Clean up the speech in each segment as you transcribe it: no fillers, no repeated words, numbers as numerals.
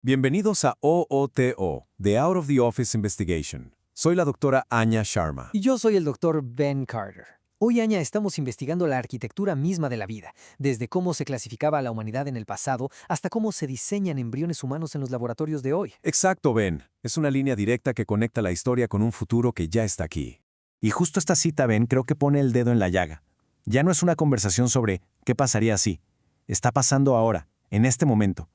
Bienvenidos a OOTO, The Out of the Office Investigation. Soy la doctora Anya Sharma. Y yo soy el doctor Ben Carter. Hoy, Anya, estamos investigando la arquitectura misma de la vida, desde cómo se clasificaba a la humanidad en el pasado hasta cómo se diseñan embriones humanos en los laboratorios de hoy. Exacto, Ben. Es una línea directa que conecta la historia con un futuro que ya está aquí. Y justo esta cita, Ben, creo que pone el dedo en la llaga. Ya no es una conversación sobre qué pasaría si. Está pasando ahora, en este momento.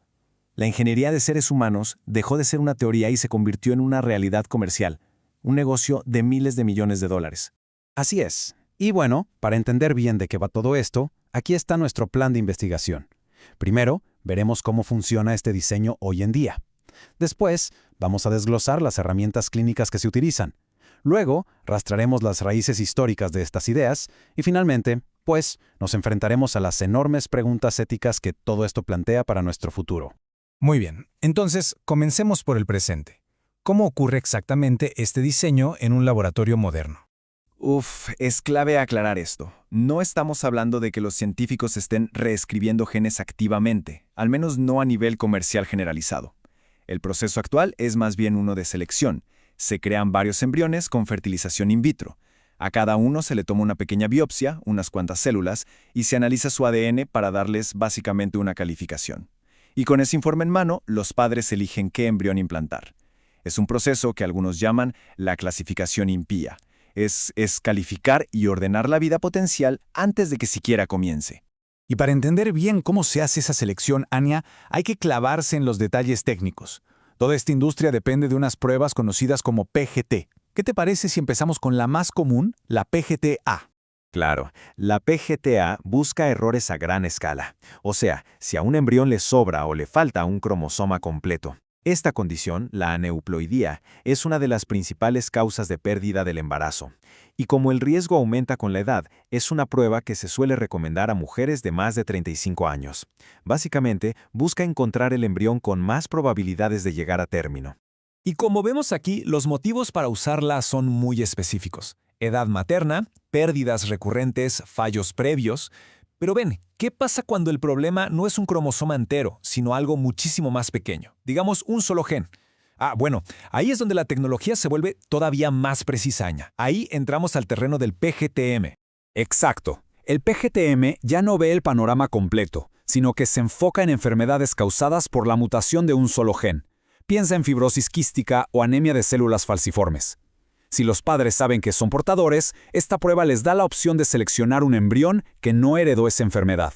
La ingeniería de seres humanos dejó de ser una teoría y se convirtió en una realidad comercial, un negocio de miles de millones de dólares. Así es. Y bueno, para entender bien de qué va todo esto, aquí está nuestro plan de investigación. Primero, veremos cómo funciona este diseño hoy en día. Después, vamos a desglosar las herramientas clínicas que se utilizan. Luego, rastrearemos las raíces históricas de estas ideas y finalmente, pues, nos enfrentaremos a las enormes preguntas éticas que todo esto plantea para nuestro futuro. Muy bien, entonces comencemos por el presente. ¿Cómo ocurre exactamente este diseño en un laboratorio moderno? Es clave aclarar esto. No estamos hablando de que los científicos estén reescribiendo genes activamente, al menos no a nivel comercial generalizado. El proceso actual es más bien uno de selección. Se crean varios embriones con fertilización in vitro. A cada uno se le toma una pequeña biopsia, unas cuantas células, y se analiza su ADN para darles básicamente una calificación. Y con ese informe en mano, los padres eligen qué embrión implantar. Es un proceso que algunos llaman la clasificación impía. Es calificar y ordenar la vida potencial antes de que siquiera comience. Y para entender bien cómo se hace esa selección, Anya, hay que clavarse en los detalles técnicos. Toda esta industria depende de unas pruebas conocidas como PGT. ¿Qué te parece si empezamos con la más común, la PGT-A? Claro, la PGT-A busca errores a gran escala. O sea, si a un embrión le sobra o le falta un cromosoma completo. Esta condición, la aneuploidía, es una de las principales causas de pérdida del embarazo. Y como el riesgo aumenta con la edad, es una prueba que se suele recomendar a mujeres de más de 35 años. Básicamente, busca encontrar el embrión con más probabilidades de llegar a término. Y como vemos aquí, los motivos para usarla son muy específicos. Edad materna, pérdidas recurrentes, fallos previos. Pero ven, ¿qué pasa cuando el problema no es un cromosoma entero, sino algo muchísimo más pequeño? Digamos, un solo gen. Bueno, ahí es donde la tecnología se vuelve todavía más precisa, Anya. Ahí entramos al terreno del PGTM. Exacto. El PGTM ya no ve el panorama completo, sino que se enfoca en enfermedades causadas por la mutación de un solo gen. Piensa en fibrosis quística o anemia de células falciformes. Si los padres saben que son portadores, esta prueba les da la opción de seleccionar un embrión que no heredó esa enfermedad.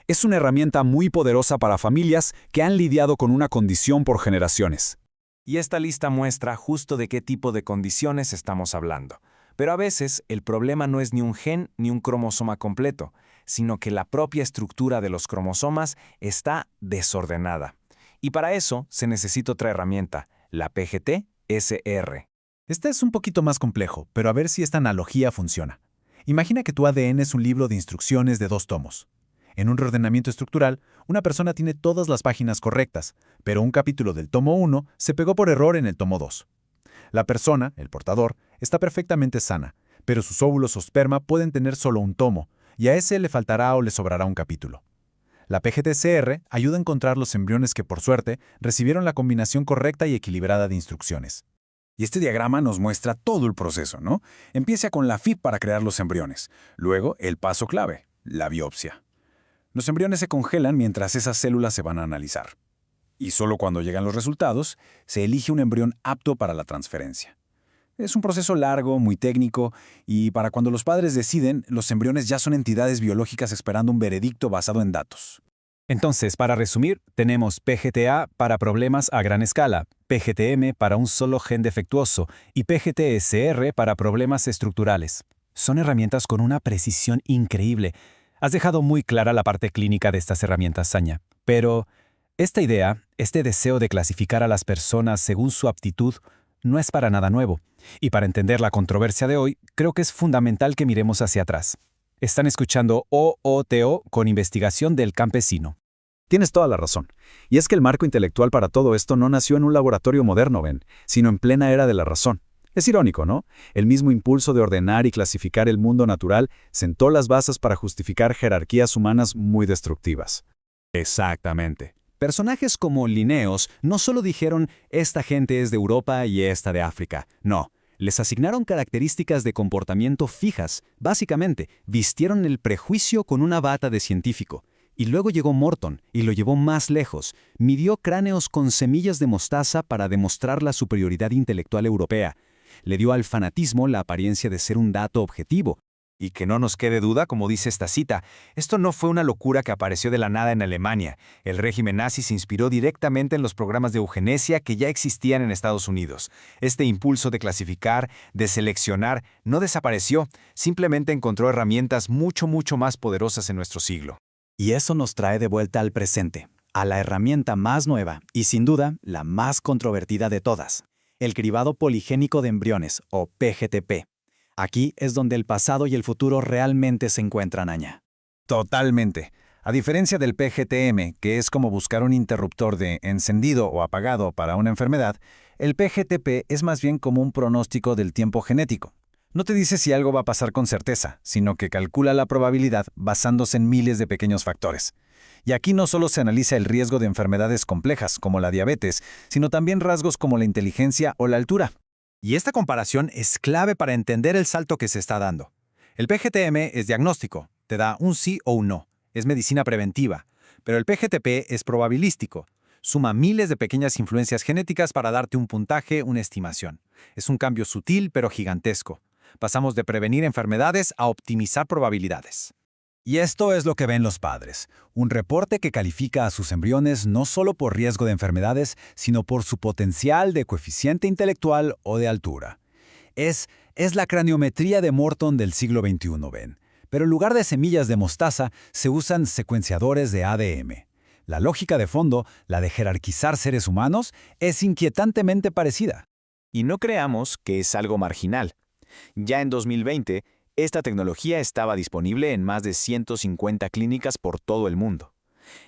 Es una herramienta muy poderosa para familias que han lidiado con una condición por generaciones. Y esta lista muestra justo de qué tipo de condiciones estamos hablando. Pero a veces el problema no es ni un gen ni un cromosoma completo, sino que la propia estructura de los cromosomas está desordenada. Y para eso se necesita otra herramienta, la PGT-SR. Este es un poquito más complejo, pero a ver si esta analogía funciona. Imagina que tu ADN es un libro de instrucciones de 2 tomos. En un reordenamiento estructural, una persona tiene todas las páginas correctas, pero un capítulo del tomo 1 se pegó por error en el tomo 2. La persona, el portador, está perfectamente sana, pero sus óvulos o esperma pueden tener solo un tomo, y a ese le faltará o le sobrará un capítulo. La PGT-CR ayuda a encontrar los embriones que, por suerte, recibieron la combinación correcta y equilibrada de instrucciones. Y este diagrama nos muestra todo el proceso, ¿no? Empieza con la FIP para crear los embriones. Luego, el paso clave, la biopsia. Los embriones se congelan mientras esas células se van a analizar. Y solo cuando llegan los resultados, se elige un embrión apto para la transferencia. Es un proceso largo, muy técnico, y para cuando los padres deciden, los embriones ya son entidades biológicas esperando un veredicto basado en datos. Entonces, para resumir, tenemos PGT-A para problemas a gran escala, PGT-M para un solo gen defectuoso y PGT-SR para problemas estructurales. Son herramientas con una precisión increíble. Has dejado muy clara la parte clínica de estas herramientas, Anya. Pero esta idea, este deseo de clasificar a las personas según su aptitud, no es para nada nuevo. Y para entender la controversia de hoy, creo que es fundamental que miremos hacia atrás. Están escuchando OOTO con investigación del campesino. Tienes toda la razón. Y es que el marco intelectual para todo esto no nació en un laboratorio moderno, Ben, sino en plena era de la razón. Es irónico, ¿no? El mismo impulso de ordenar y clasificar el mundo natural sentó las bases para justificar jerarquías humanas muy destructivas. Exactamente. Personajes como Linnaeus no solo dijeron esta gente es de Europa y esta de África, no. Les asignaron características de comportamiento fijas. Básicamente, vistieron el prejuicio con una bata de científico. Y luego llegó Morton y lo llevó más lejos. Midió cráneos con semillas de mostaza para demostrar la superioridad intelectual europea. Le dio al fanatismo la apariencia de ser un dato objetivo. Y que no nos quede duda, como dice esta cita, esto no fue una locura que apareció de la nada en Alemania. El régimen nazi se inspiró directamente en los programas de eugenesia que ya existían en Estados Unidos. Este impulso de clasificar, de seleccionar, no desapareció, simplemente encontró herramientas mucho más poderosas en nuestro siglo. Y eso nos trae de vuelta al presente, a la herramienta más nueva y sin duda la más controvertida de todas, el cribado poligénico de embriones, o PGTP. Aquí es donde el pasado y el futuro realmente se encuentran, Aña. Totalmente. A diferencia del PGTM, que es como buscar un interruptor de encendido o apagado para una enfermedad, el PGTP es más bien como un pronóstico del tiempo genético. No te dice si algo va a pasar con certeza, sino que calcula la probabilidad basándose en miles de pequeños factores. Y aquí no solo se analiza el riesgo de enfermedades complejas como la diabetes, sino también rasgos como la inteligencia o la altura. Y esta comparación es clave para entender el salto que se está dando. El PGTM es diagnóstico, te da un sí o un no, es medicina preventiva, pero el PGTP es probabilístico, suma miles de pequeñas influencias genéticas para darte un puntaje, una estimación. Es un cambio sutil pero gigantesco. Pasamos de prevenir enfermedades a optimizar probabilidades. Y esto es lo que ven los padres, un reporte que califica a sus embriones no solo por riesgo de enfermedades, sino por su potencial de coeficiente intelectual o de altura. Es la craniometría de Morton del siglo XXI, ven. Pero en lugar de semillas de mostaza, se usan secuenciadores de ADM. La lógica de fondo, la de jerarquizar seres humanos, es inquietantemente parecida. Y no creamos que es algo marginal. Ya en 2020, esta tecnología estaba disponible en más de 150 clínicas por todo el mundo.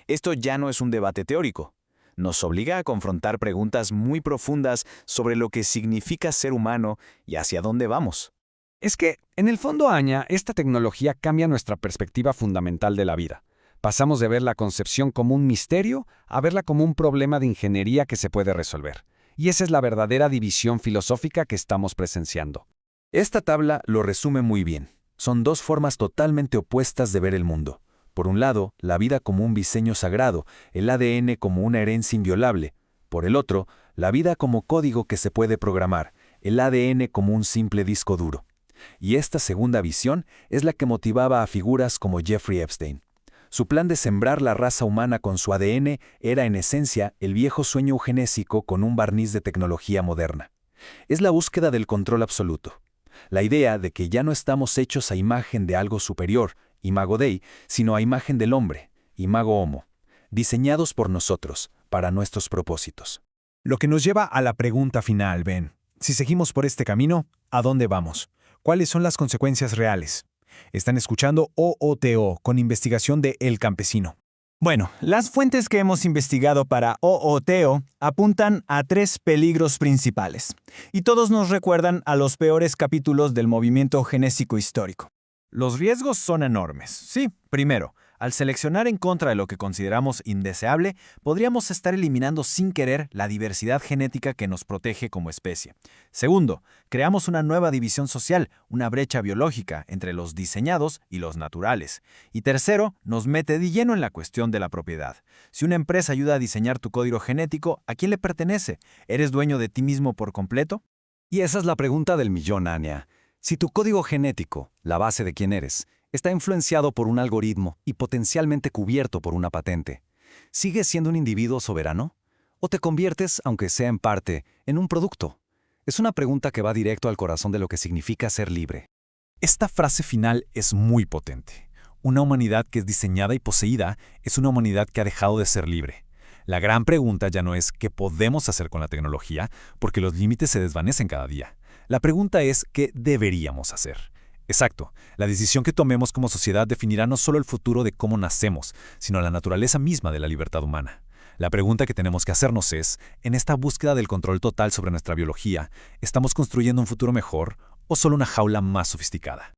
Esto ya no es un debate teórico. Nos obliga a confrontar preguntas muy profundas sobre lo que significa ser humano y hacia dónde vamos. Es que, en el fondo, Aña, esta tecnología cambia nuestra perspectiva fundamental de la vida. Pasamos de ver la concepción como un misterio a verla como un problema de ingeniería que se puede resolver. Y esa es la verdadera división filosófica que estamos presenciando. Esta tabla lo resume muy bien. Son dos formas totalmente opuestas de ver el mundo. Por un lado, la vida como un diseño sagrado, el ADN como una herencia inviolable. Por el otro, la vida como código que se puede programar, el ADN como un simple disco duro. Y esta segunda visión es la que motivaba a figuras como Jeffrey Epstein. Su plan de sembrar la raza humana con su ADN era en esencia el viejo sueño eugenésico con un barniz de tecnología moderna. Es la búsqueda del control absoluto. La idea de que ya no estamos hechos a imagen de algo superior, imago Dei, sino a imagen del hombre, imago Homo, diseñados por nosotros, para nuestros propósitos. Lo que nos lleva a la pregunta final, Ben. Si seguimos por este camino, ¿a dónde vamos? ¿Cuáles son las consecuencias reales? Están escuchando OOTO con investigación de El Campesino. Bueno, las fuentes que hemos investigado para OOTO apuntan a 3 peligros principales, y todos nos recuerdan a los peores capítulos del movimiento genésico histórico. Los riesgos son enormes. Sí, primero, al seleccionar en contra de lo que consideramos indeseable, podríamos estar eliminando sin querer la diversidad genética que nos protege como especie. Segundo, creamos una nueva división social, una brecha biológica entre los diseñados y los naturales. Y tercero, nos mete de lleno en la cuestión de la propiedad. Si una empresa ayuda a diseñar tu código genético, ¿a quién le pertenece? ¿Eres dueño de ti mismo por completo? Y esa es la pregunta del millón, Anya. Si tu código genético, la base de quién eres, está influenciado por un algoritmo y potencialmente cubierto por una patente, ¿sigues siendo un individuo soberano? ¿O te conviertes, aunque sea en parte, en un producto? Es una pregunta que va directo al corazón de lo que significa ser libre. Esta frase final es muy potente. Una humanidad que es diseñada y poseída es una humanidad que ha dejado de ser libre. La gran pregunta ya no es qué podemos hacer con la tecnología, porque los límites se desvanecen cada día. La pregunta es qué deberíamos hacer. Exacto, la decisión que tomemos como sociedad definirá no solo el futuro de cómo nacemos, sino la naturaleza misma de la libertad humana. La pregunta que tenemos que hacernos es, en esta búsqueda del control total sobre nuestra biología, ¿estamos construyendo un futuro mejor o solo una jaula más sofisticada?